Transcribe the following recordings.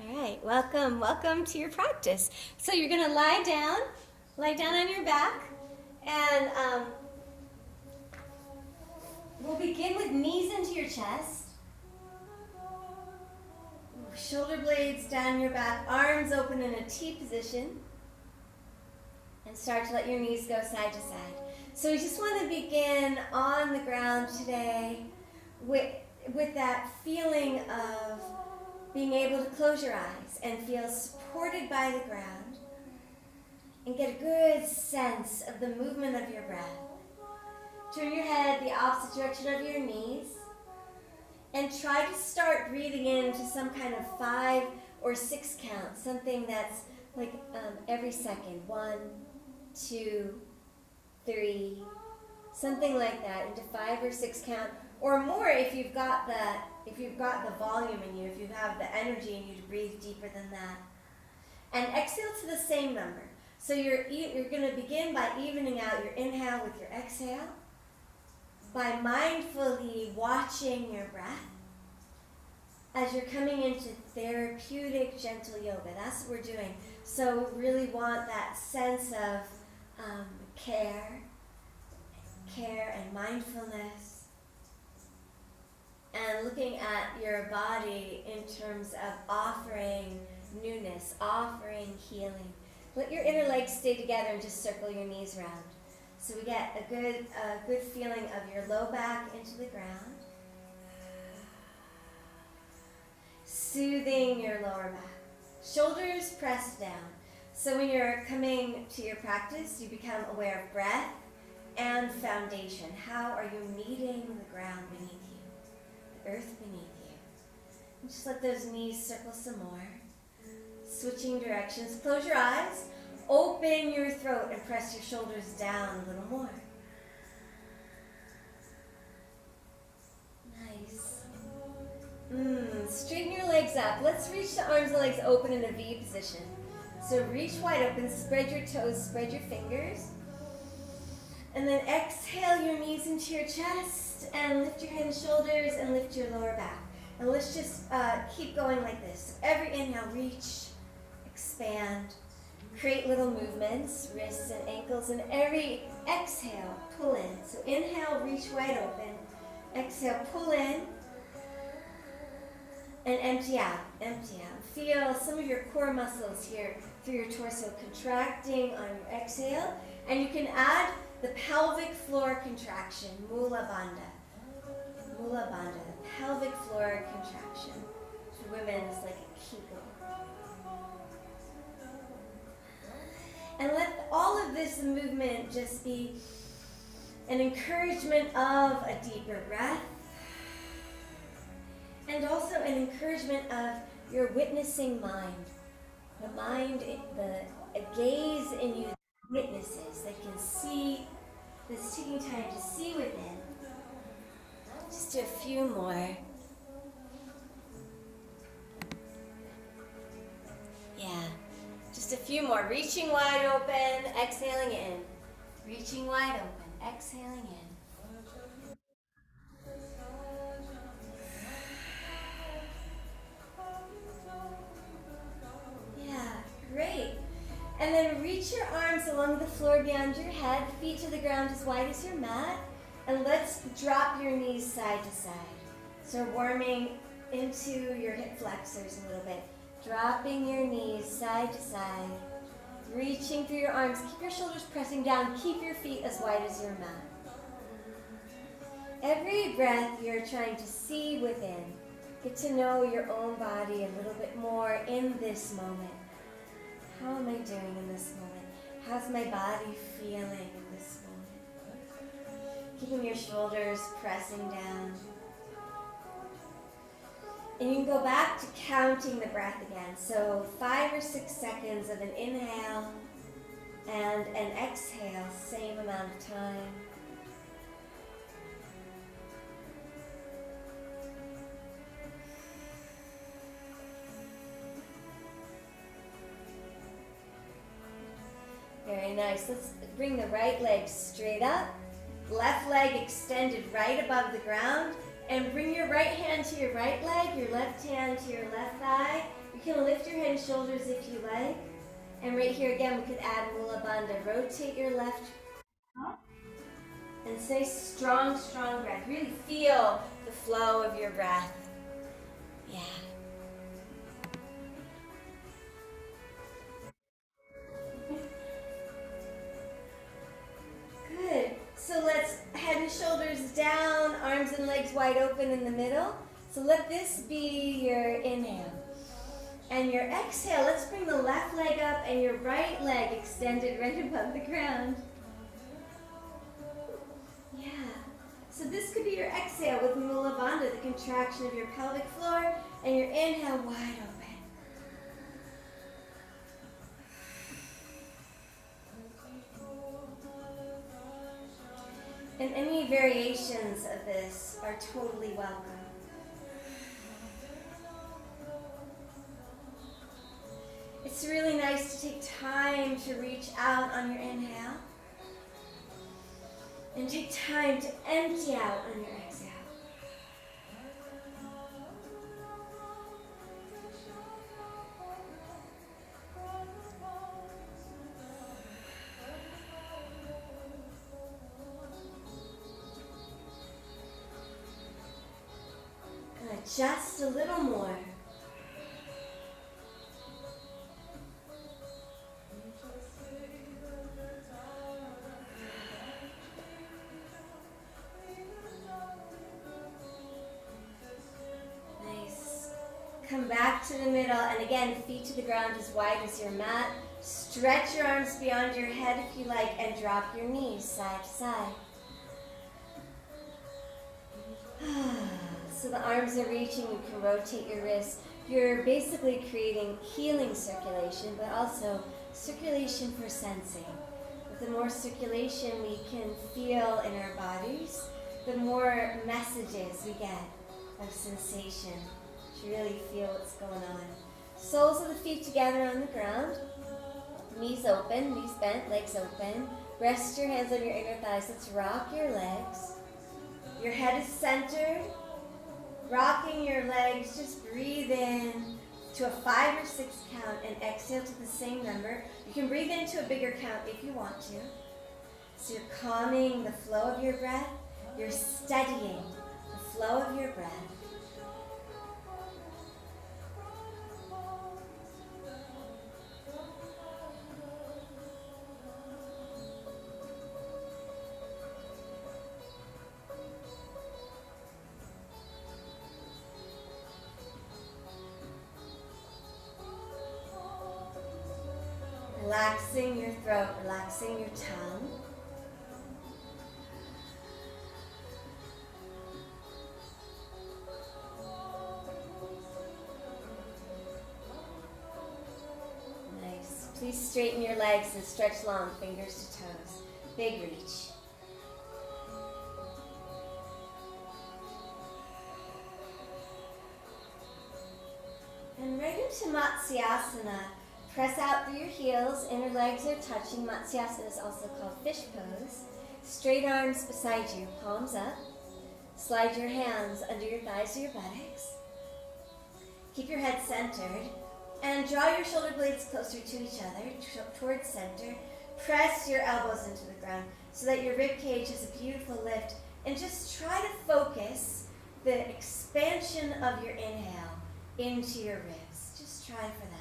All right, welcome to your practice. So you're gonna lie down on your back, and we'll begin with knees into your chest, shoulder blades down your back, arms open in a T position, and start to let your knees go side to side. So we just want to begin on the ground today with that feeling of being able to close your eyes and feel supported by the ground and get a good sense of the movement of your breath. Turn your head the opposite direction of your knees and try to start breathing into some kind of 5 or 6 count, something that's like every second, 1, 2, 3, something like that, into 5 or 6 count, or more if you've got the volume in you, if you have the energy in you to breathe deeper than that. And exhale to the same number. So you're going to begin by evening out your inhale with your exhale, by mindfully watching your breath as you're coming into therapeutic gentle yoga. That's what we're doing. So we really want that sense of care and mindfulness, and looking at your body in terms of offering newness, offering healing. Let your inner legs stay together and just circle your knees around. So we get a good feeling of your low back into the ground, soothing your lower back. Shoulders pressed down. So when you're coming to your practice, you become aware of breath and foundation. How are you meeting the ground beneath you, the earth beneath you? And just let those knees circle some more. Switching directions. Close your eyes. Open your throat and press your shoulders down a little more. Nice. Straighten your legs up. Let's reach the arms and legs open in a V position. So reach wide open, spread your toes, spread your fingers. And then exhale your knees into your chest and lift your head and shoulders and lift your lower back. And let's just keep going like this. So every inhale, reach, expand, create little movements, wrists and ankles. And every exhale, pull in. So inhale, reach wide open. Exhale, pull in. And empty out, empty out. Feel some of your core muscles here through your torso contracting on your exhale. And you can add the pelvic floor contraction, Mula Bandha. Mula Bandha, the pelvic floor contraction. For women, it's like a Kegel. And let all of this movement just be an encouragement of a deeper breath, and also an encouragement of your witnessing mind. The mind, a gaze in you that witnesses, that can see, that's taking time to see within. Just a few more. Yeah, just a few more. Reaching wide open, exhaling in. Reaching wide open, exhaling in. Great. And then reach your arms along the floor beyond your head, feet to the ground as wide as your mat. And let's drop your knees side to side. So warming into your hip flexors a little bit. Dropping your knees side to side. Reaching through your arms. Keep your shoulders pressing down. Keep your feet as wide as your mat. Every breath you're trying to see within. Get to know your own body a little bit more in this moment. How am I doing in this moment? How's my body feeling in this moment? Keeping your shoulders pressing down. And you can go back to counting the breath again. So 5 or 6 seconds of an inhale and an exhale, same amount of time. Very nice. Let's bring the right leg straight up. Left leg extended right above the ground. And bring your right hand to your right leg, your left hand to your left thigh. You can lift your head and shoulders if you like. And right here again, we could add Mula Bandha. Rotate your left up and say strong, strong breath. Really feel the flow of your breath. Yeah. Good. So let's head and shoulders down, arms and legs wide open in the middle. So let this be your inhale. And your exhale, let's bring the left leg up and your right leg extended right above the ground. Yeah. So this could be your exhale with Mula Bandha, the contraction of your pelvic floor, and your inhale wide open. And any variations of this are totally welcome. It's really nice to take time to reach out on your inhale and take time to empty out on your exhale. Good, just a little more. Come back to the middle, and again, feet to the ground as wide as your mat. Stretch your arms beyond your head if you like, and drop your knees side to side. So the arms are reaching, you can rotate your wrists. You're basically creating healing circulation, but also circulation for sensing. With the more circulation we can feel in our bodies, the more messages we get of sensation. To really feel what's going on. Soles of the feet together on the ground. Knees open, knees bent, legs open. Rest your hands on your inner thighs. Let's rock your legs. Your head is centered. Rocking your legs, just breathe in to a 5 or 6 count and exhale to the same number. You can breathe into a bigger count if you want to. So you're calming the flow of your breath. You're steadying the flow of your breath. Relaxing your throat, relaxing your tongue. Nice. Please straighten your legs and stretch long, fingers to toes. Big reach. And right into Matsyasana. Press out through your heels, inner legs are touching. Matsyasana is also called fish pose. Straight arms beside you, palms up. Slide your hands under your thighs or your buttocks. Keep your head centered. And draw your shoulder blades closer to each other, towards center. Press your elbows into the ground so that your rib cage has a beautiful lift. And just try to focus the expansion of your inhale into your ribs. Just try for that.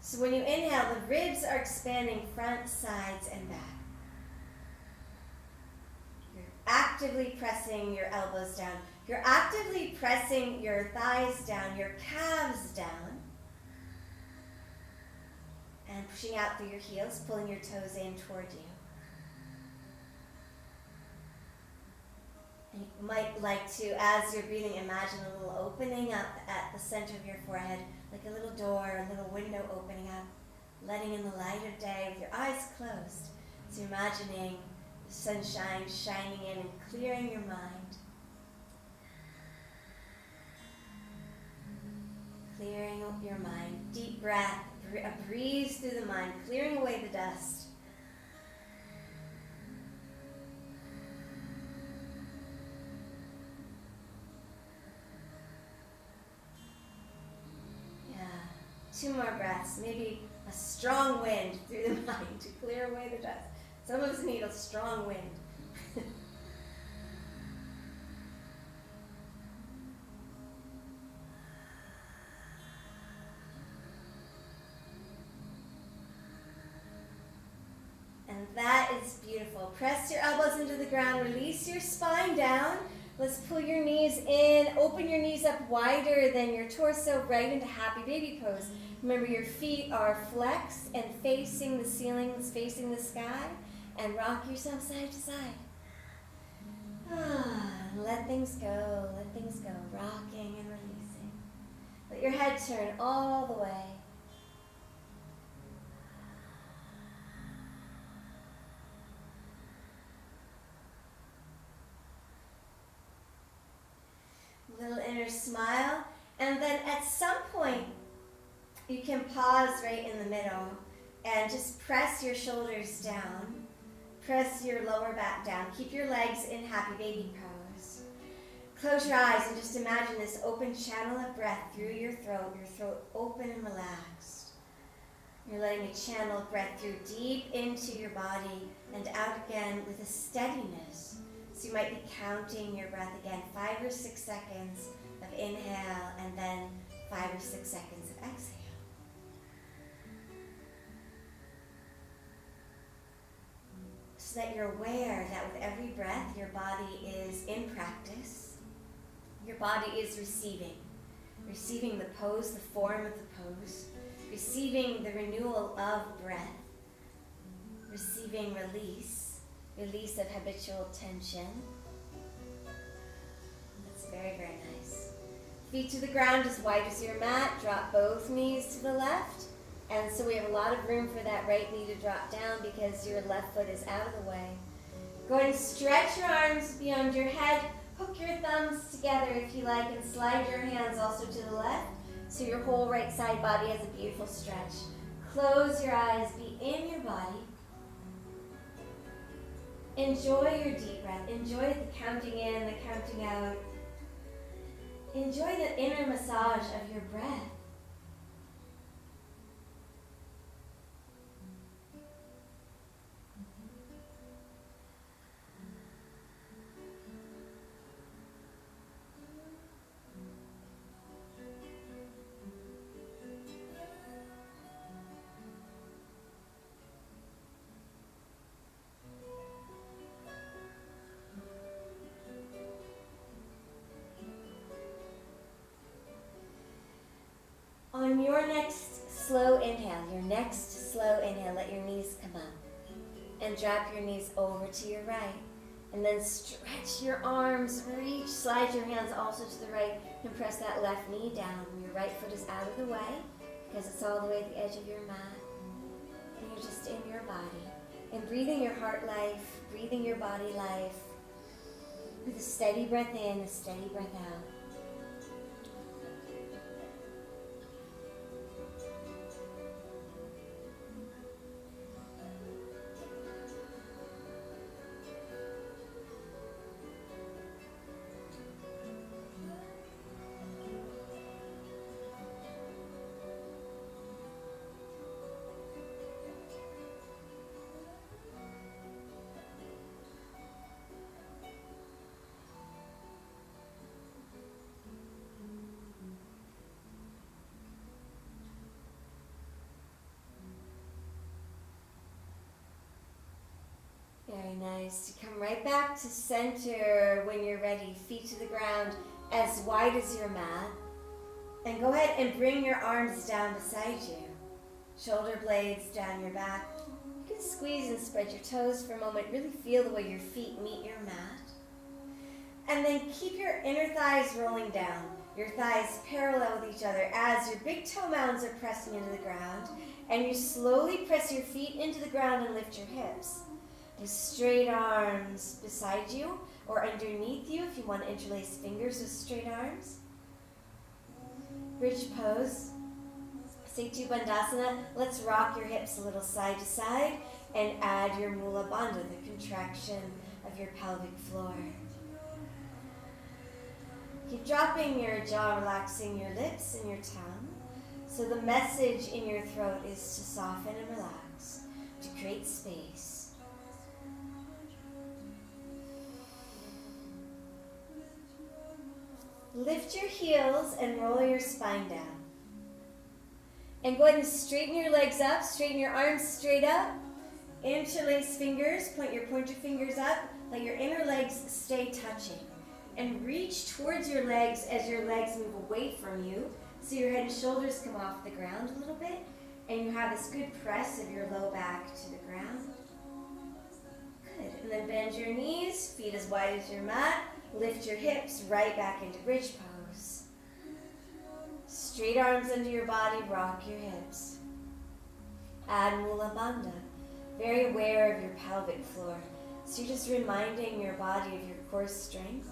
So when you inhale, the ribs are expanding front, sides, and back. You're actively pressing your elbows down. You're actively pressing your thighs down, your calves down. And pushing out through your heels, pulling your toes in toward you. And you might like to, as you're breathing, imagine a little opening up at the center of your forehead, like a little door, a little window opening up, letting in the light of day with your eyes closed. So you're imagining the sunshine shining in and clearing your mind. Clearing your mind. Deep breath, a breeze through the mind, clearing away the dust. 2 more breaths. Maybe a strong wind through the mind to clear away the dust. Some of us need a strong wind. And that is beautiful. Press your elbows into the ground. Release your spine down. Let's pull your knees in. Open your knees up wider than your torso, right into happy baby pose. Remember, your feet are flexed and facing the ceilings, facing the sky. And rock yourself side to side. Let things go. Let things go. Rocking and releasing. Let your head turn all the way. Little inner smile, and then at some point you can pause right in the middle and just press your shoulders down, press your lower back down, keep your legs in happy baby pose. Close your eyes and just imagine this open channel of breath through your throat open and relaxed. You're letting a channel of breath through deep into your body and out again with a steadiness. So you might be counting your breath again, 5 or 6 seconds of inhale and then 5 or 6 seconds of exhale. So that you're aware that with every breath, your body is in practice. Your body is receiving the pose, the form of the pose, receiving the renewal of breath, receiving release of habitual tension. That's very, very nice. Feet to the ground as wide as your mat. Drop both knees to the left. And so we have a lot of room for that right knee to drop down because your left foot is out of the way. Go ahead and stretch your arms beyond your head. Hook your thumbs together if you like and slide your hands also to the left so your whole right side body has a beautiful stretch. Close your eyes. Be in your body. Enjoy your deep breath. Enjoy the counting in, the counting out. Enjoy the inner massage of your breath. On your next slow inhale, let your knees come up and drop your knees over to your right. And then stretch your arms, reach, slide your hands also to the right and press that left knee down. Your right foot is out of the way because it's all the way at the edge of your mat. And you're just in your body. And breathing your heart life, breathing your body life with a steady breath in, a steady breath out. Very nice. To come right back to center when you're ready. Feet to the ground as wide as your mat. And go ahead and bring your arms down beside you. Shoulder blades down your back. You can squeeze and spread your toes for a moment. Really feel the way your feet meet your mat. And then keep your inner thighs rolling down. Your thighs parallel with each other as your big toe mounds are pressing into the ground. And you slowly press your feet into the ground and lift your hips. With straight arms beside you or underneath you if you want to interlace fingers with straight arms. Bridge pose. Setu Bandhasana. Let's rock your hips a little side to side and add your Mula Bandha, the contraction of your pelvic floor. Keep dropping your jaw, relaxing your lips and your tongue. So the message in your throat is to soften and relax, to create space. Lift your heels and roll your spine down. And go ahead and straighten your legs up, straighten your arms straight up. Interlace fingers, point your pointer fingers up, let your inner legs stay touching. And reach towards your legs as your legs move away from you. So your head and shoulders come off the ground a little bit. And you have this good press of your low back to the ground. Good. And then bend your knees, feet as wide as your mat. Lift your hips right back into bridge pose. Straight arms under your body, rock your hips. Add Mula Bandha. Very aware of your pelvic floor. So you're just reminding your body of your core strength.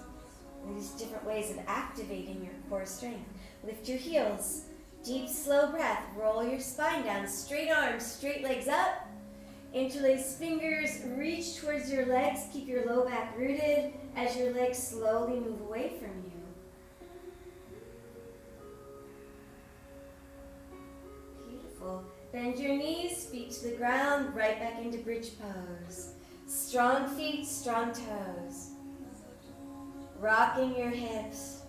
And these different ways of activating your core strength. Lift your heels. Deep, slow breath. Roll your spine down. Straight arms, straight legs up. Interlace fingers. Reach towards your legs. Keep your low back rooted as your legs slowly move away from you. Beautiful. Bend your knees, feet to the ground, right back into bridge pose. Strong feet, strong toes. Rocking your hips.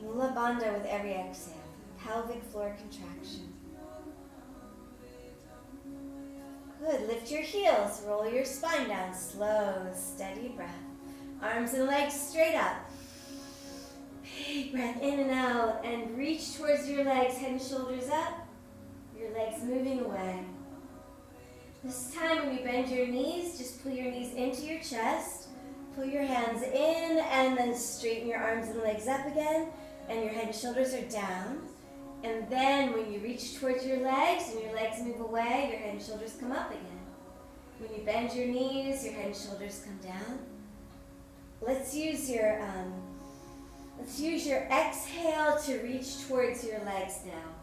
Mula Bandha with every exhale. Pelvic floor contraction. Good. Lift your heels. Roll your spine down. Slow, steady breath. Arms and legs straight up. Big breath in and out. And reach towards your legs. Head and shoulders up. Your legs moving away. This time when you bend your knees, just pull your knees into your chest. Pull your hands in and then straighten your arms and legs up again. And your head and shoulders are down. And then when you reach towards your legs and your legs move away, your head and shoulders come up again. When you bend your knees, your head and shoulders come down. Let's use your exhale to reach towards your legs now.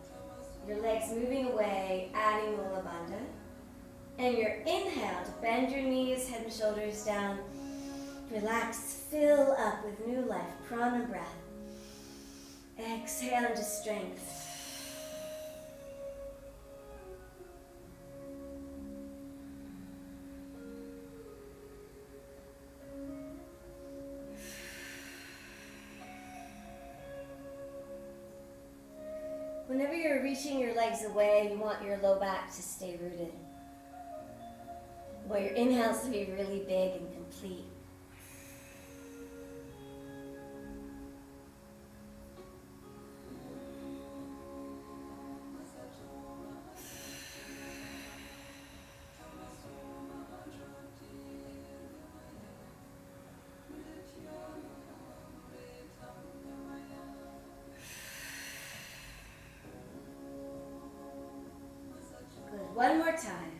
Your legs moving away, adding Mula Bandha. And your inhale to bend your knees, head and shoulders down. Relax, fill up with new life, prana breath. Exhale into strength. Whenever you're reaching your legs away, you want your low back to stay rooted. Want your inhales to be really big and complete. One more time.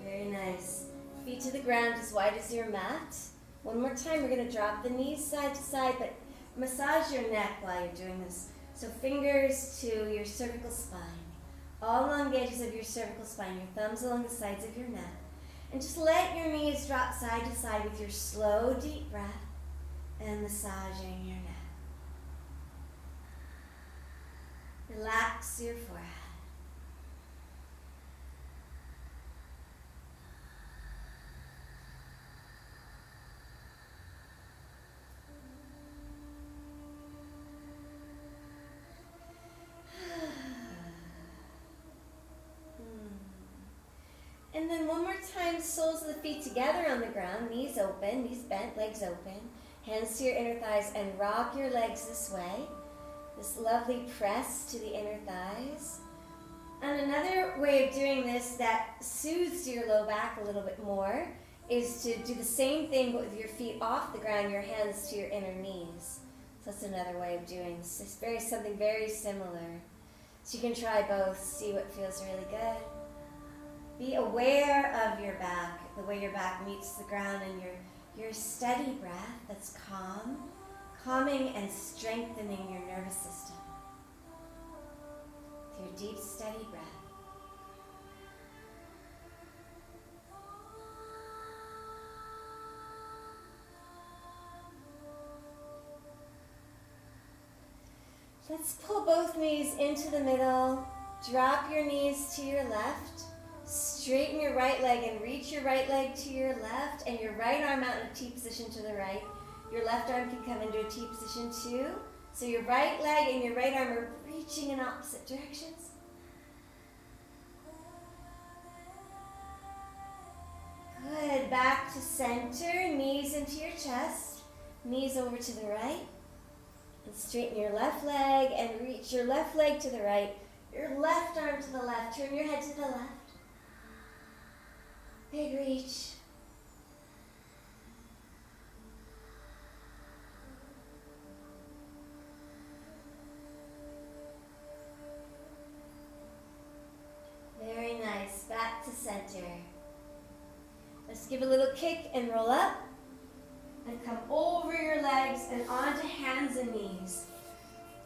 Very nice. Feet to the ground as wide as your mat. One more time, we're going to drop the knees side to side, but massage your neck while you're doing this. So fingers to your cervical spine. All along the edges of your cervical spine, your thumbs along the sides of your neck. And just let your knees drop side to side with your slow, deep breath. And massaging your neck. Relax your forehead. And then one more time, soles of the feet together on the ground, knees open, knees bent, legs open. Hands to your inner thighs and rock your legs this way. This lovely press to the inner thighs. And another way of doing this that soothes your low back a little bit more is to do the same thing but with your feet off the ground, your hands to your inner knees. So that's another way of doing this. It's something very similar. So you can try both, see what feels really good. Be aware of your back, the way your back meets the ground and your steady breath that's calming and strengthening your nervous system. With your deep, steady breath. Let's pull both knees into the middle. Drop your knees to your left. Straighten your right leg and reach your right leg to your left and your right arm out in a T position to the right. Your left arm can come into a T position too. So your right leg and your right arm are reaching in opposite directions. Good. Back to center. Knees into your chest. Knees over to the right. And straighten your left leg and reach your left leg to the right. Your left arm to the left. Turn your head to the left. Big reach. Very nice. Back to center. Let's give a little kick and roll up. And come over your legs and onto hands and knees.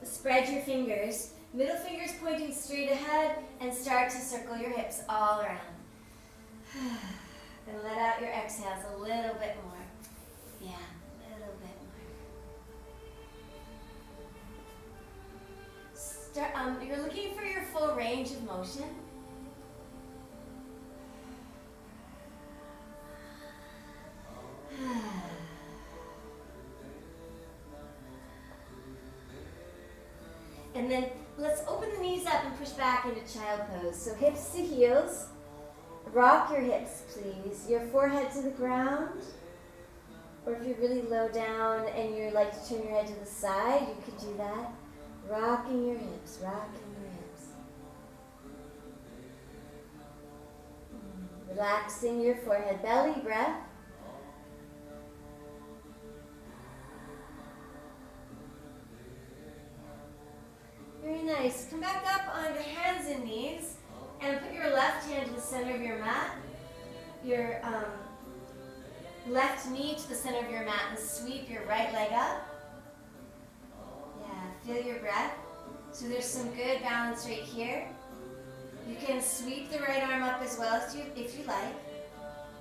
Spread your fingers. Middle fingers pointing straight ahead and start to circle your hips all around. And let out your exhales a little bit more. Yeah, a little bit more. You're looking for your full range of motion. And then let's open the knees up and push back into child pose. So hips to heels. Rock your hips, please. Your forehead to the ground. Or if you're really low down and you like to turn your head to the side, you could do that. Rocking your hips, rocking your hips. Relaxing your forehead, belly breath. Very nice. Come back up onto hands and knees and put your left hand to the center of your mat. Your left knee to the center of your mat and sweep your right leg up. Yeah, feel your breath. So there's some good balance right here. You can sweep the right arm up as well if you like.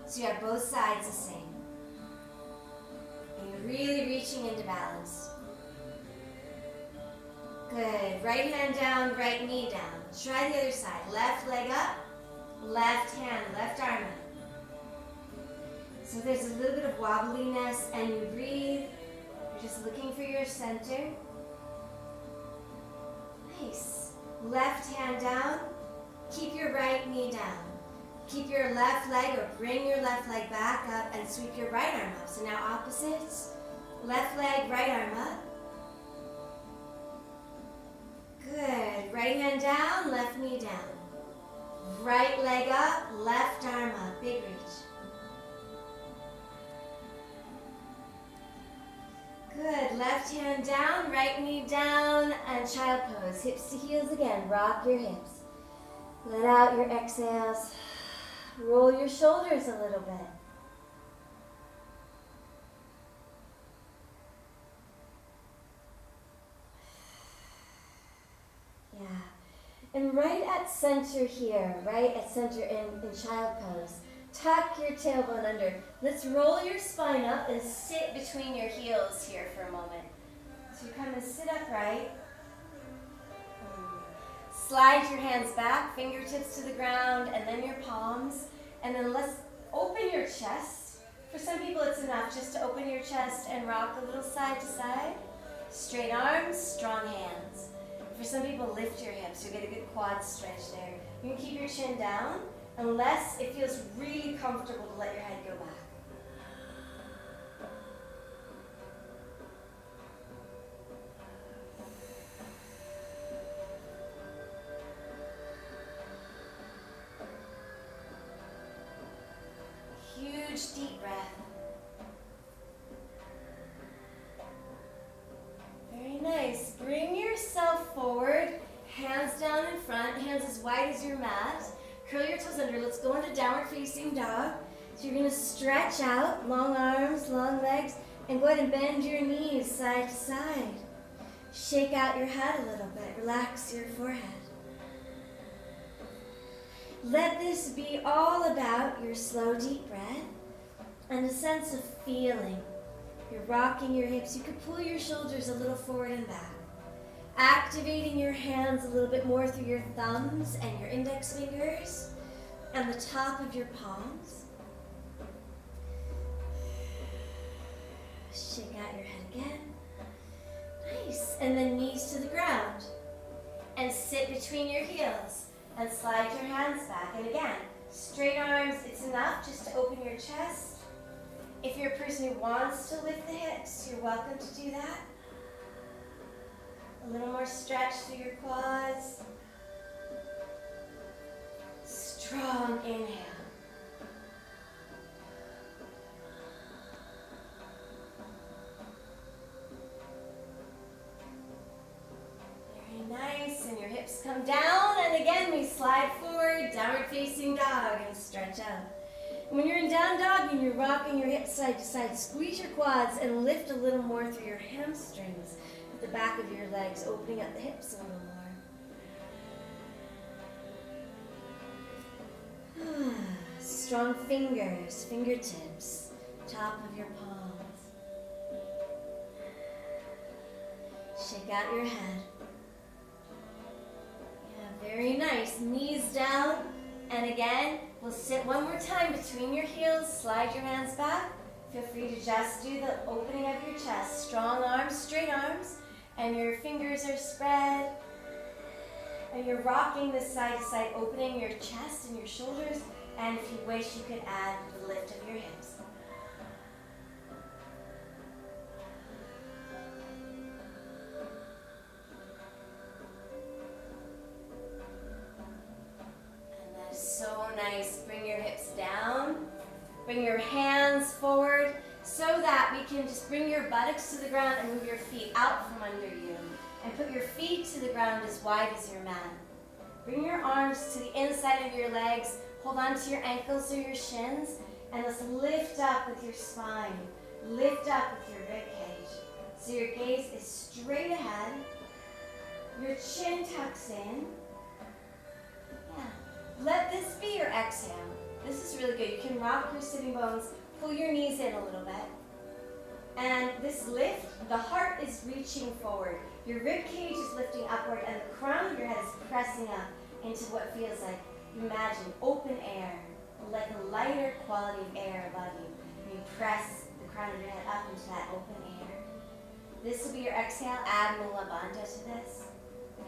So you have both sides the same. And you're really reaching into balance. Good. Right hand down, right knee down. Try the other side. Left leg up, left hand, left arm up. So there's a little bit of wobbliness and you breathe. You're just looking for your center. Nice. Left hand down. Keep your right knee down. Keep your left leg or bring your left leg back up and sweep your right arm up. So now opposites. Left leg, right arm up. Good. Right hand down, left knee down. Right leg up, left arm up. Big reach. Good. Left hand down, right knee down, and child pose. Hips to heels again. Rock your hips. Let out your exhales. Roll your shoulders a little bit. Yeah. And right at center here, right at center in child pose, tuck your tailbone under. Let's roll your spine up and sit between your heels here for a moment. So you come and sit upright. Slide your hands back, fingertips to the ground, and then your palms. And then let's open your chest. For some people it's enough just to open your chest and rock a little side to side. Straight arms, strong hands. For some people, lift your hips. You get a good quad stretch there. You can keep your chin down unless it feels really comfortable to let your head go back. Huge deep breath. Very nice. Bring yourself forward, hands down in front, hands as wide as your mat. Curl your toes under. Let's go into downward facing dog. So you're going to stretch out, long arms, long legs, and go ahead and bend your knees side to side. Shake out your head a little bit. Relax your forehead. Let this be all about your slow, deep breath and a sense of feeling. You're rocking your hips. You could pull your shoulders a little forward and back. Activating your hands a little bit more through your thumbs and your index fingers and the top of your palms. Shake out your head again. Nice. And then knees to the ground. And sit between your heels and slide your hands back. And again, straight arms, it's enough just to open your chest. If you're a person who wants to lift the hips, you're welcome to do that. A little more stretch through your quads. Strong inhale. Nice, and your hips come down, and again we slide forward, downward facing dog, and stretch out. When you're in down dog and you're rocking your hips side to side, squeeze your quads and lift a little more through your hamstrings at the back of your legs, opening up the hips a little more. Strong fingers, fingertips, top of your palms. Shake out your head. Very nice. Knees down. And again, we'll sit one more time between your heels. Slide your hands back. Feel free to just do the opening of your chest. Strong arms, straight arms. And your fingers are spread. And you're rocking this side to side, opening your chest and your shoulders. And if you wish, you could add the lift of your hips. So nice. Bring your hips down. Bring your hands forward so that we can just bring your buttocks to the ground and move your feet out from under you. And put your feet to the ground as wide as your mat. Bring your arms to the inside of your legs. Hold on to your ankles or your shins. And let's lift up with your spine. Lift up with your rib cage. So your gaze is straight ahead. Your chin tucks in. Let this be your exhale. This is really good. You can rock your sitting bones, pull your knees in a little bit. And this lift, the heart is reaching forward. Your rib cage is lifting upward and the crown of your head is pressing up into what feels like, imagine, open air, like a lighter quality of air above you. And you press the crown of your head up into that open air. This will be your exhale. Add Mula Bandha to this.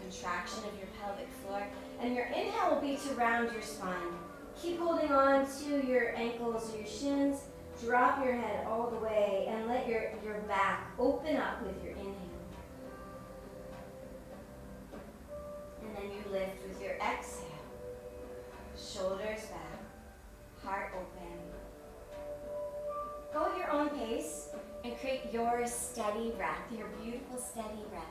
Contraction of your pelvic floor. And your inhale will be to round your spine. Keep holding on to your ankles or your shins. Drop your head all the way and let your back open up with your inhale. And then you lift with your exhale. Shoulders back. Heart open. Go at your own pace and create your steady breath, your beautiful steady breath.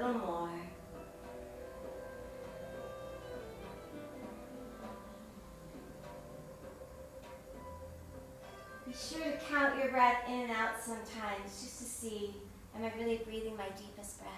More. Be sure to count your breath in and out sometimes just to see, am I really breathing my deepest breath?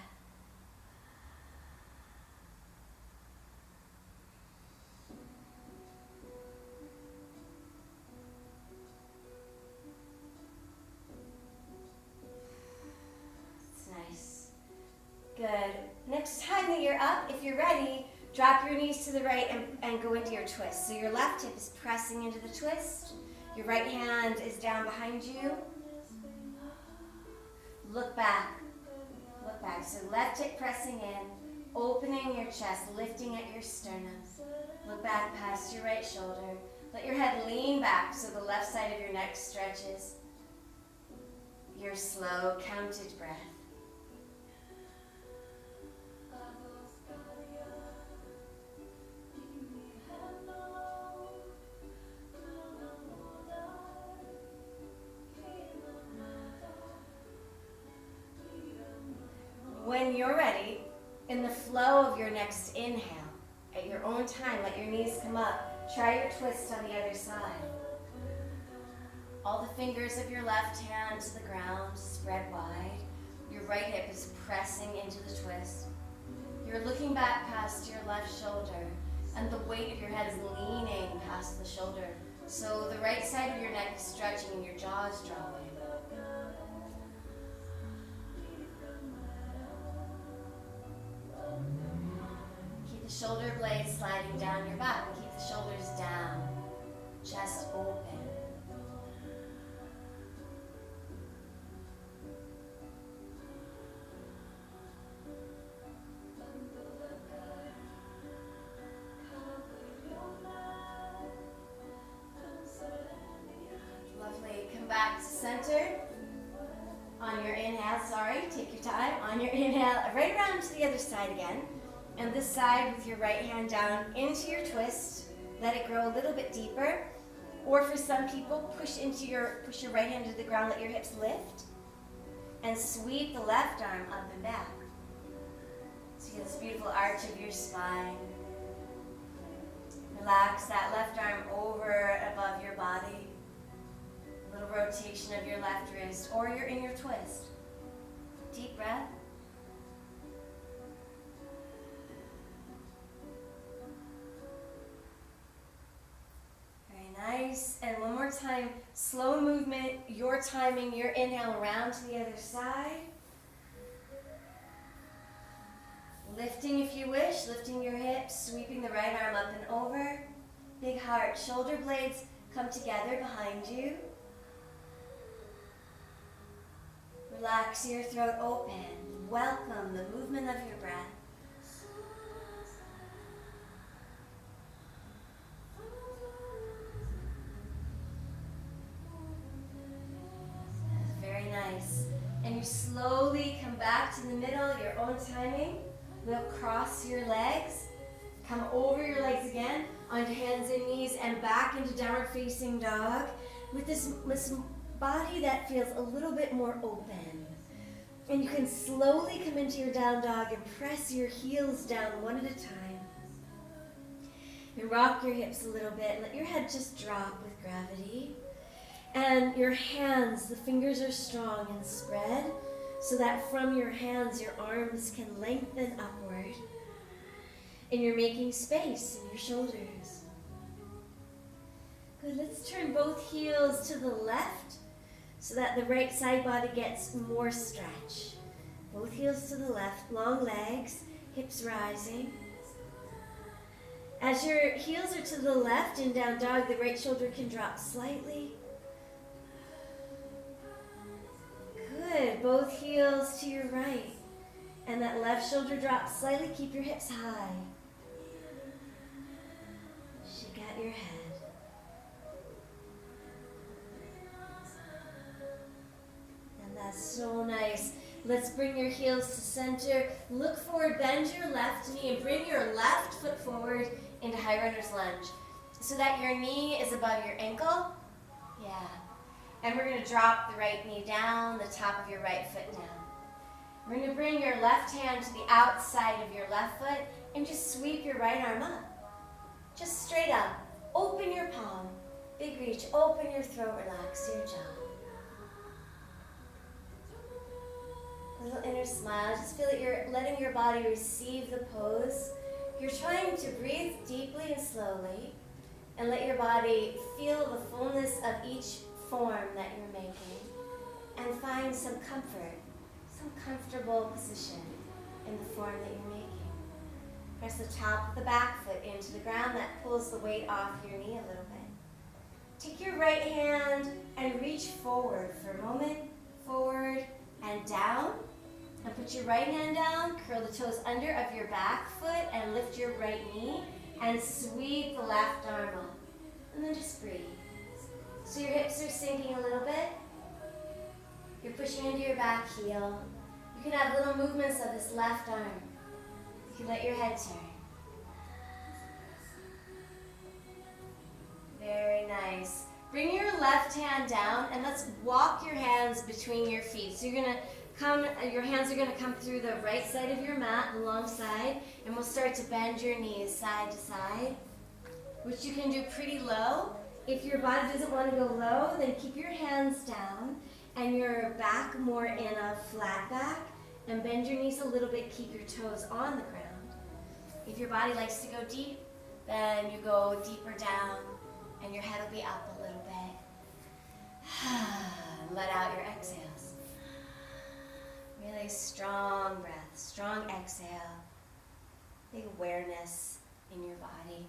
Good. Next time that you're up, if you're ready, drop your knees to the right and go into your twist. So your left hip is pressing into the twist. Your right hand is down behind you. Look back. Look back. So left hip pressing in, opening your chest, lifting at your sternum. Look back past your right shoulder. Let your head lean back so the left side of your neck stretches. Your slow counted breath. when you're ready, in the flow of your next inhale, at your own time, let your knees come up. Try your twist on the other side. All the fingers of your left hand to the ground, spread wide. Your right hip is pressing into the twist. You're looking back past your left shoulder, and the weight of your head is leaning past the shoulder. So the right side of your neck is stretching and your jaw is dropping. Keep the shoulder blades sliding down your back. Keep the shoulders down, chest open. Back to center. On your inhale, take your time. On your inhale, right around to the other side again. And this side with your right hand down into your twist. Let it grow a little bit deeper. Or for some people, push your right hand to the ground, let your hips lift. And sweep the left arm up and back. So you get this beautiful arch of your spine. Relax that left arm over above your body. Little rotation of your left wrist, or you're in your twist. Deep breath. Very nice. And one more time, slow movement, your timing, your inhale around to the other side. Lifting if you wish, lifting your hips, sweeping the right arm up and over. Big heart, shoulder blades come together behind you. Relax your throat open. Welcome the movement of your breath. Very nice. And you slowly come back to the middle, your own timing. We'll cross your legs. Come over your legs again, onto hands and knees, and back into downward facing dog. With this body that feels a little bit more open. And you can slowly come into your down dog and press your heels down one at a time. And rock your hips a little bit. Let your head just drop with gravity. And your hands, the fingers are strong and spread so that from your hands, your arms can lengthen upward. And you're making space in your shoulders. Good, let's turn both heels to the left so that the right side body gets more stretch. Both heels to the left, long legs, hips rising. As your heels are to the left in down dog, the right shoulder can drop slightly. Good, both heels to your right. And that left shoulder drops slightly, keep your hips high. Shake out your head. That's so nice. Let's bring your heels to center. Look forward, bend your left knee, and bring your left foot forward into high runner's lunge so that your knee is above your ankle. Yeah. And we're going to drop the right knee down, the top of your right foot down. We're going to bring your left hand to the outside of your left foot and just sweep your right arm up. Just straight up. Open your palm. Big reach. Open your throat. Relax your jaw. A little inner smile. Just feel that you're letting your body receive the pose. You're trying to breathe deeply and slowly and let your body feel the fullness of each form that you're making and find some comfort, some comfortable position in the form that you're making. Press the top of the back foot into the ground. That pulls the weight off your knee a little bit. Take your right hand and reach forward for a moment. Forward and down. And put your right hand down, curl the toes under of your back foot and lift your right knee and sweep the left arm up. And then just breathe. So your hips are sinking a little bit. You're pushing into your back heel. You can have little movements of this left arm. You can let your head turn. Very nice. Bring your left hand down and let's walk your hands between your feet. So you're going to Your hands are going to come through the right side of your mat, the long side, and we'll start to bend your knees side to side, which you can do pretty low. If your body doesn't want to go low, then keep your hands down and your back more in a flat back, and bend your knees a little bit, keep your toes on the ground. If your body likes to go deep, then you go deeper down and your head will be up a little bit. Let out your exhales. Really strong breath, strong exhale. Big awareness in your body.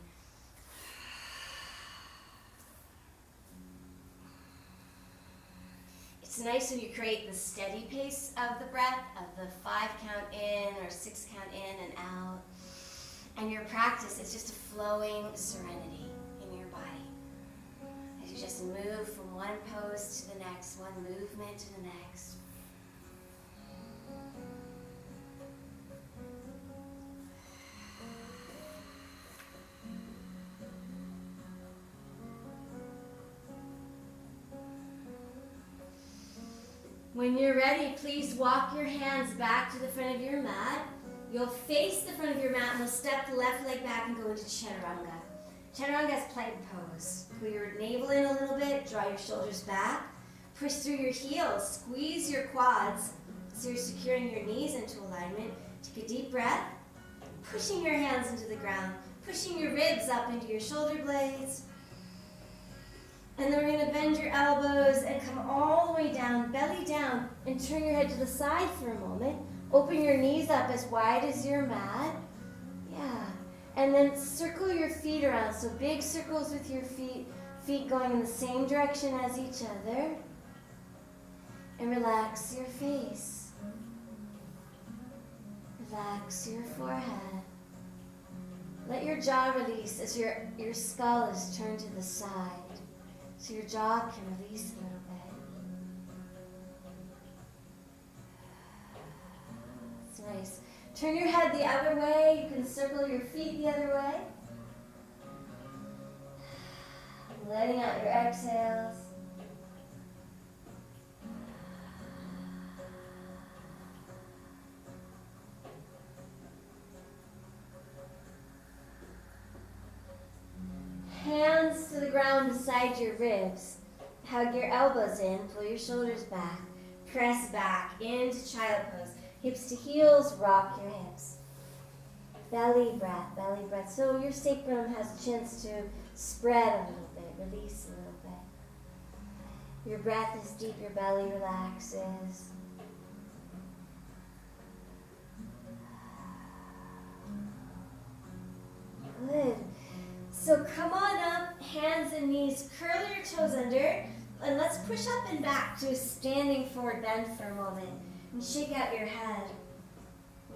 It's nice when you create the steady pace of the breath, of the 5 count in or 6 count in and out. And your practice is just a flowing serenity in your body. As you just move from one pose to the next, one movement to the next. When you're ready, please walk your hands back to the front of your mat. You'll face the front of your mat and we'll step the left leg back and go into chaturanga. Chaturanga is plank pose. Pull your navel in a little bit, draw your shoulders back, push through your heels, squeeze your quads so you're securing your knees into alignment. Take a deep breath, pushing your hands into the ground, pushing your ribs up into your shoulder blades. And then we're going to bend your elbows and come all the way down, belly down, and turn your head to the side for a moment. Open your knees up as wide as your mat. Yeah. And then circle your feet around. So big circles with your feet going in the same direction as each other. And relax your face. Relax your forehead. Let your jaw release as your skull is turned to the side. So your jaw can release a little bit. It's nice. Turn your head the other way. You can circle your feet the other way. Letting out your exhales. Hands to the ground beside your ribs. Hug your elbows in, pull your shoulders back. Press back into child pose. Hips to heels, rock your hips. Belly breath, belly breath. So your sacrum has a chance to spread a little bit, release a little bit. Your breath is deep, your belly relaxes. Good. So come on up, hands and knees, curl your toes under, and let's push up and back to a standing forward bend for a moment, and shake out your head.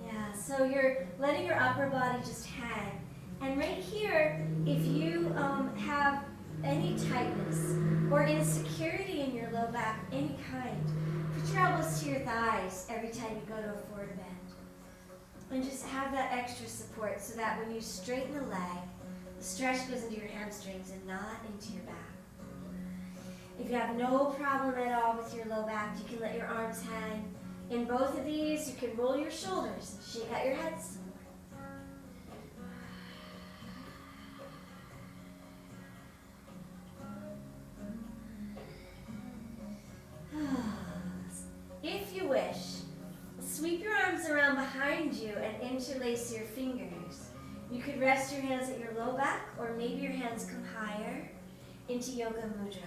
Yeah, so you're letting your upper body just hang. And right here, if you have any tightness or insecurity in your low back, any kind, put your elbows to your thighs every time you go to a forward bend. And just have that extra support so that when you straighten the leg, the stretch goes into your hamstrings and not into your back. If you have no problem at all with your low back, you can let your arms hang. In both of these, you can roll your shoulders and shake out your head some more. If you wish, sweep your arms around behind you and interlace your fingers. You could rest your hands at your low back, or maybe your hands come higher into Yoga Mudra.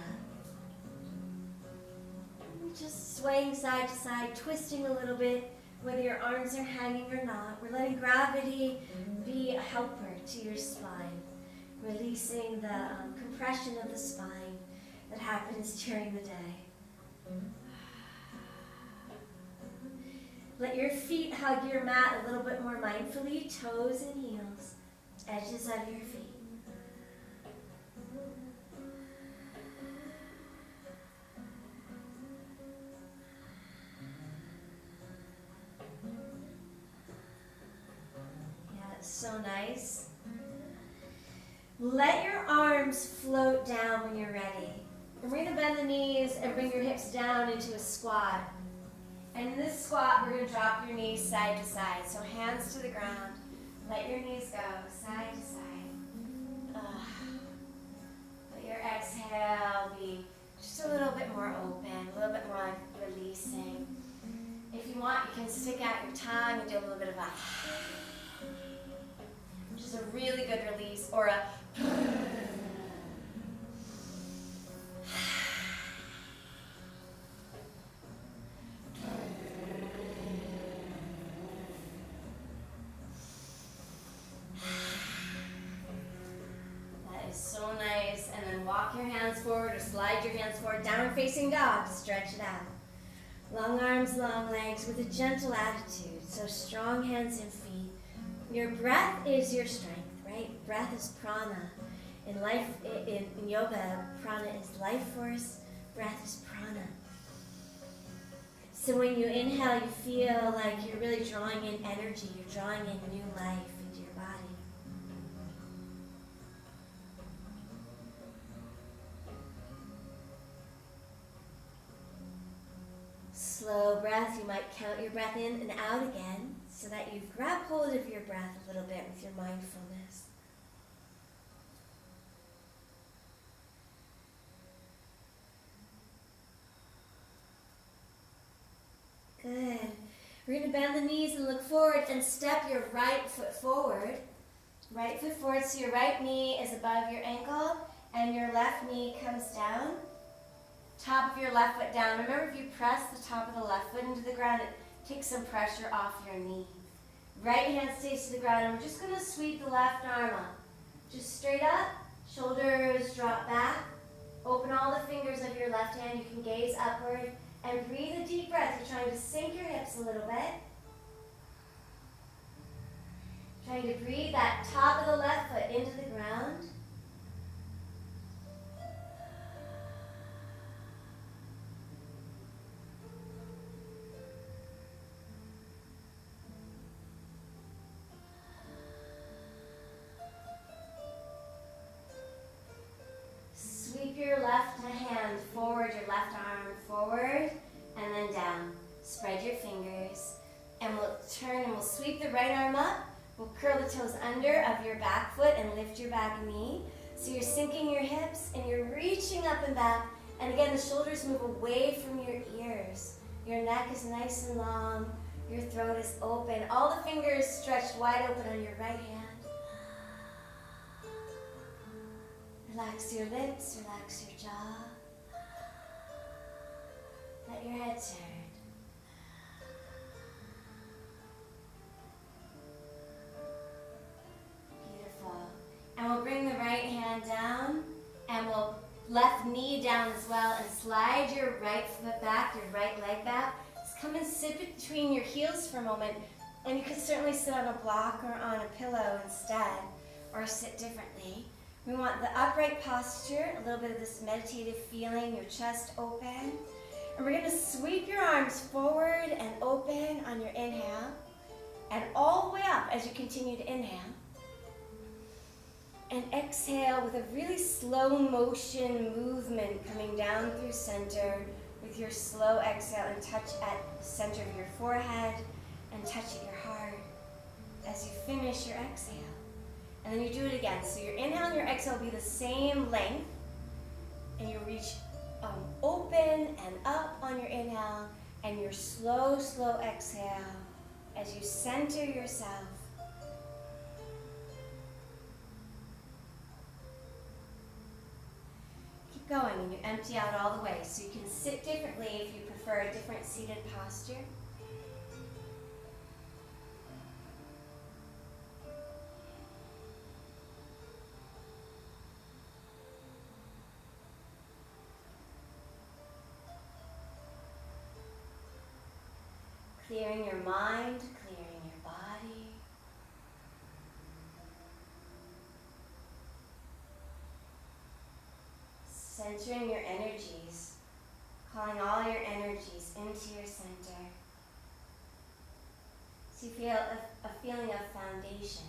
Just swaying side to side, twisting a little bit, whether your arms are hanging or not. We're letting gravity be a helper to your spine, releasing the compression of the spine that happens during the day. Let your feet hug your mat a little bit more mindfully, toes and heels, edges of your feet. Yeah, it's so nice. Let your arms float down when you're ready. And we're going to bend the knees and bring your hips down into a squat. And in this squat, we're going to drop your knees side to side. So hands to the ground. Let your knees go side to side. Let your exhale be just a little bit more open, a little bit more like releasing. If you want, you can stick out your tongue and do a little bit of a, which is a really good release, or a, that is so nice. And then walk your hands forward or slide your hands forward, downward facing dog, stretch it out. Long arms, long legs with a gentle attitude. So strong hands and feet. Your breath is your strength, right? Breath is prana. In life, in yoga, prana is life force. Breath is prana. So when you inhale, you feel like you're really drawing in energy. You're drawing in new life into your body. Slow breath, you might count your breath in and out again so that you grab hold of your breath a little bit with your mindfulness. Good. We're going to bend the knees and look forward and step your right foot forward. Right foot forward, so your right knee is above your ankle and your left knee comes down. Top of your left foot down. Remember, if you press the top of the left foot into the ground, it takes some pressure off your knee. Right hand stays to the ground, and we're just going to sweep the left arm up. Just straight up, shoulders drop back. Open all the fingers of your left hand. You can gaze upward and breathe a deep breath. You're trying to sink your hips a little bit. Trying to breathe that top of the left foot into the ground. Sweep your left hand forward, your left arm forward, and then down. Spread your fingers, and we'll turn and we'll sweep the right arm up. We'll curl the toes under of your back foot and lift your back knee. So you're sinking your hips and you're reaching up and back. And again, the shoulders move away from your ears. Your neck is nice and long. Your throat is open. All the fingers stretched wide open on your right hand. Relax your lips, relax your jaw. Let your head turn. Beautiful. And we'll bring the right hand down, and we'll left knee down as well, and slide your right foot back, your right leg back. Just come and sit between your heels for a moment, and you can certainly sit on a block or on a pillow instead, or sit differently. We want the upright posture, a little bit of this meditative feeling, your chest open. And we're going to sweep your arms forward and open on your inhale, and all the way up as you continue to inhale. And exhale with a really slow motion movement coming down through center with your slow exhale, and touch at the center of your forehead and touch at your heart as you finish your exhale. And then you do it again. So your inhale and your exhale will be the same length. And you reach open and up on your inhale, and your slow, slow exhale as you center yourself. Keep going, and you empty out all the way. So you can sit differently if you prefer a different seated posture. Clearing your mind, clearing your body. Centering your energies, calling all your energies into your center. So you feel a feeling of foundation.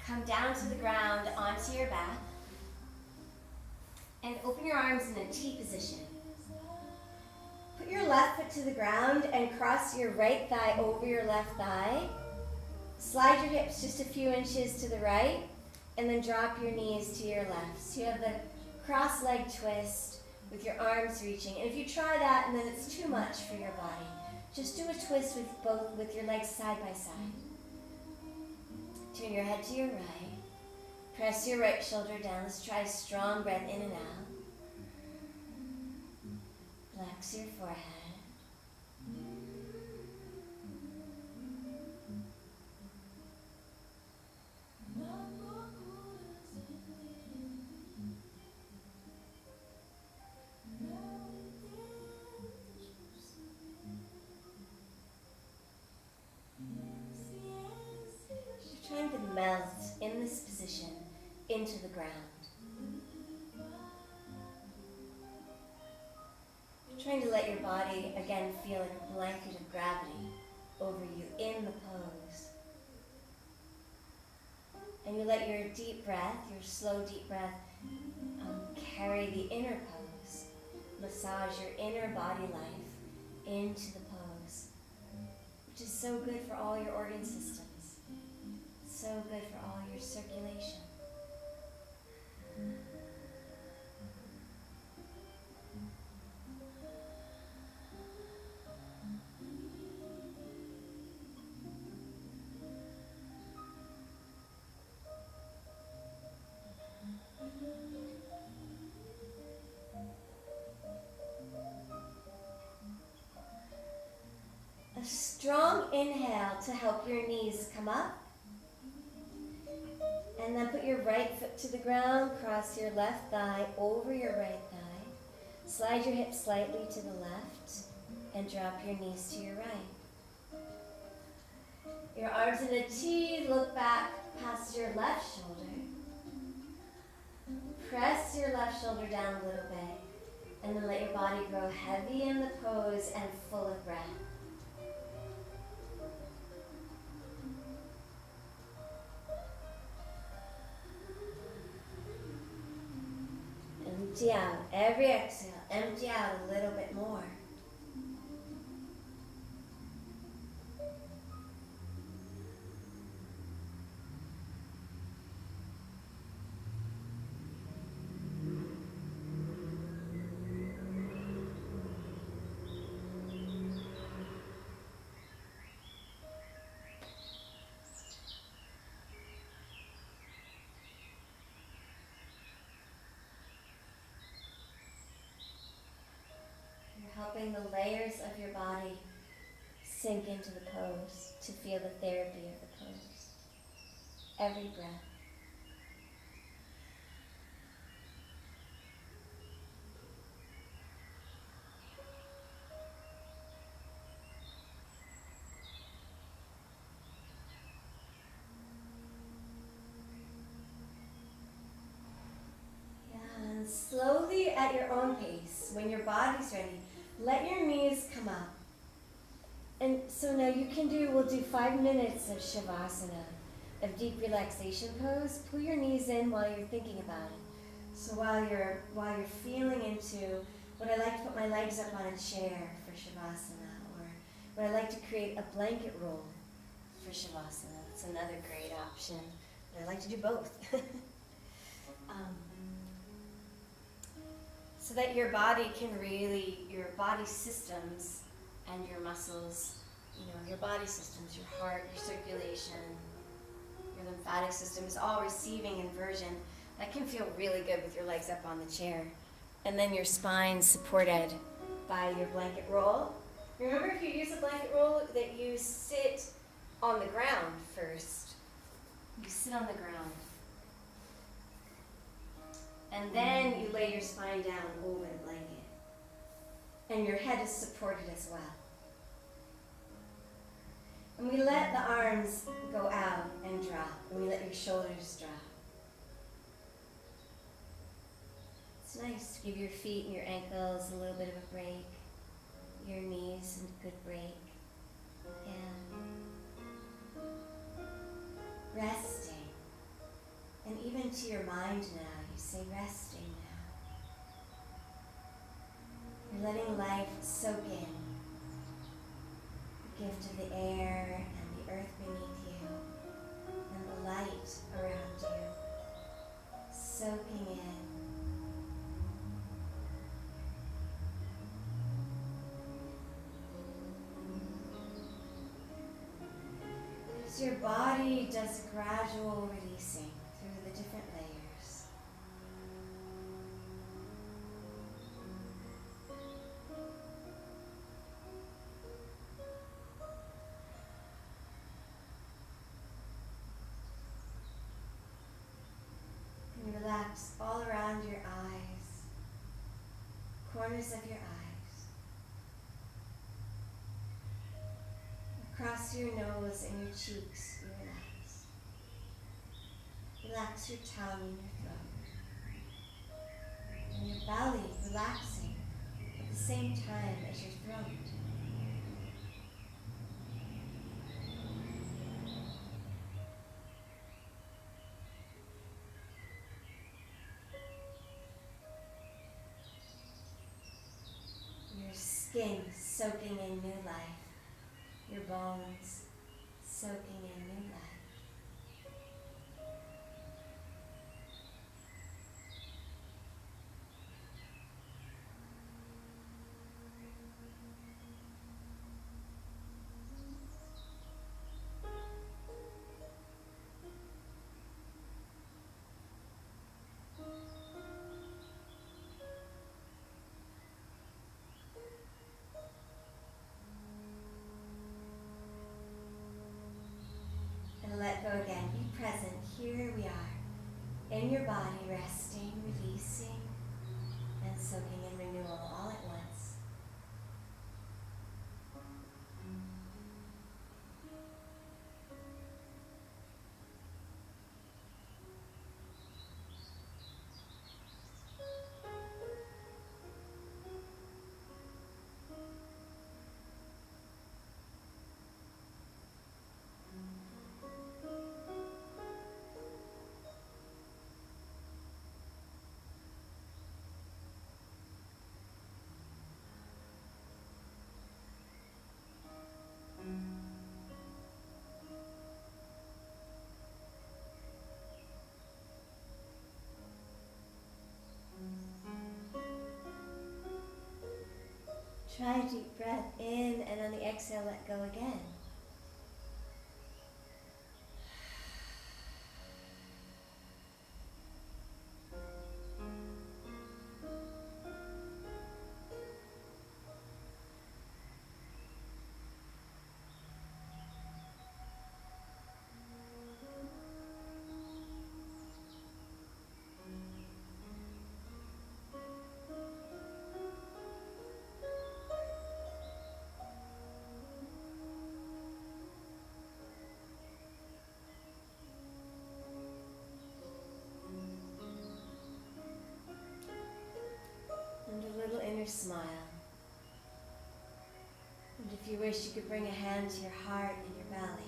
Come down to the ground onto your back and open your arms in a T position. Put your left foot to the ground and cross your right thigh over your left thigh. Slide your hips just a few inches to the right and then drop your knees to your left. So you have the cross leg twist with your arms reaching. And if you try that and then it's too much for your body, just do a twist with your legs side by side. Turn your head to your right. Press your right shoulder down. Let's try a strong breath in and out. Flex your forehead. You're trying to melt in this position into the ground. Trying to let your body, again, feel like a blanket of gravity over you in the pose. And you let your deep breath, your slow deep breath, carry the inner pose. Massage your inner body life into the pose, which is so good for all your organ systems. So good for all your circulation. A strong inhale to help your knees come up. And then put your right foot to the ground, cross your left thigh over your right thigh. Slide your hips slightly to the left and drop your knees to your right. Your arms in a T, look back past your left shoulder. Press your left shoulder down a little bit and then let your body grow heavy in the pose and full of breath. Empty out. Every exhale, empty out a little bit more. Helping the layers of your body sink into the pose to feel the therapy of the pose. Every breath. Yeah, and slowly at your own pace, when your body's ready, let your knees come up. And so now we'll do 5 minutes of Shavasana, of deep relaxation pose. Pull your knees in while you're thinking about it. So while you're feeling into what I like to put my legs up on a chair for Shavasana, or what I like to create a blanket roll for Shavasana. It's another great option. But I like to do both. So that your body your body systems and your muscles, your body systems, your heart, your circulation, your lymphatic system is all receiving inversion. That can feel really good with your legs up on the chair. And then your spine supported by your blanket roll. Remember, if you use a blanket roll, that you sit on the ground first. You sit on the ground. And then you lay your spine down over the blanket. And your head is supported as well. And we let the arms go out and drop. And we let your shoulders drop. It's nice to give your feet and your ankles a little bit of a break. Your knees a good break. And resting. into your mind now. You say resting now. You're letting life soak in. The gift of the air and the earth beneath you and the light around you. Soaking in. As your body does gradual releasing through the different layers. And relax all around your eyes, corners of your eyes. Across your nose and your cheeks, you relax. Relax your tongue and your throat. And your belly relaxing at the same time as your throat. Your skin soaking in new life. Your bones soaking in new life. And let go again. Be present. Here we are. In your body, resting, releasing, and soaking in renewal all at once. Try a deep breath in, and on the exhale, let go again. And a little inner smile. And if you wish, you could bring a hand to your heart and your belly.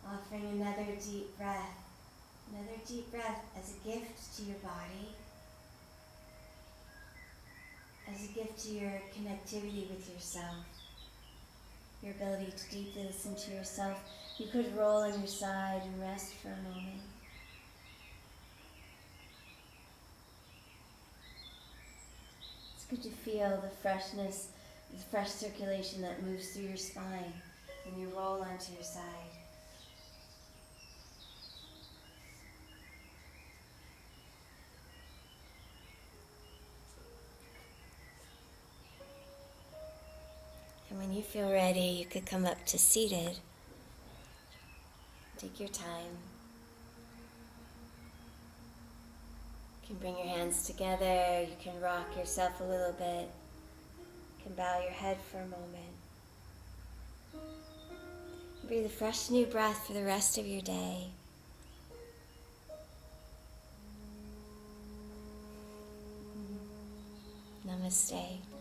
Offering another deep breath as a gift to your body, as a gift to your connectivity with yourself, your ability to deeply listen to yourself. You could roll on your side and rest for a moment. It's good to feel the freshness, the fresh circulation that moves through your spine when you roll onto your side. And when you feel ready, you could come up to seated. Take your time. You can bring your hands together. You can rock yourself a little bit. You can bow your head for a moment. Breathe a fresh new breath for the rest of your day. Namaste.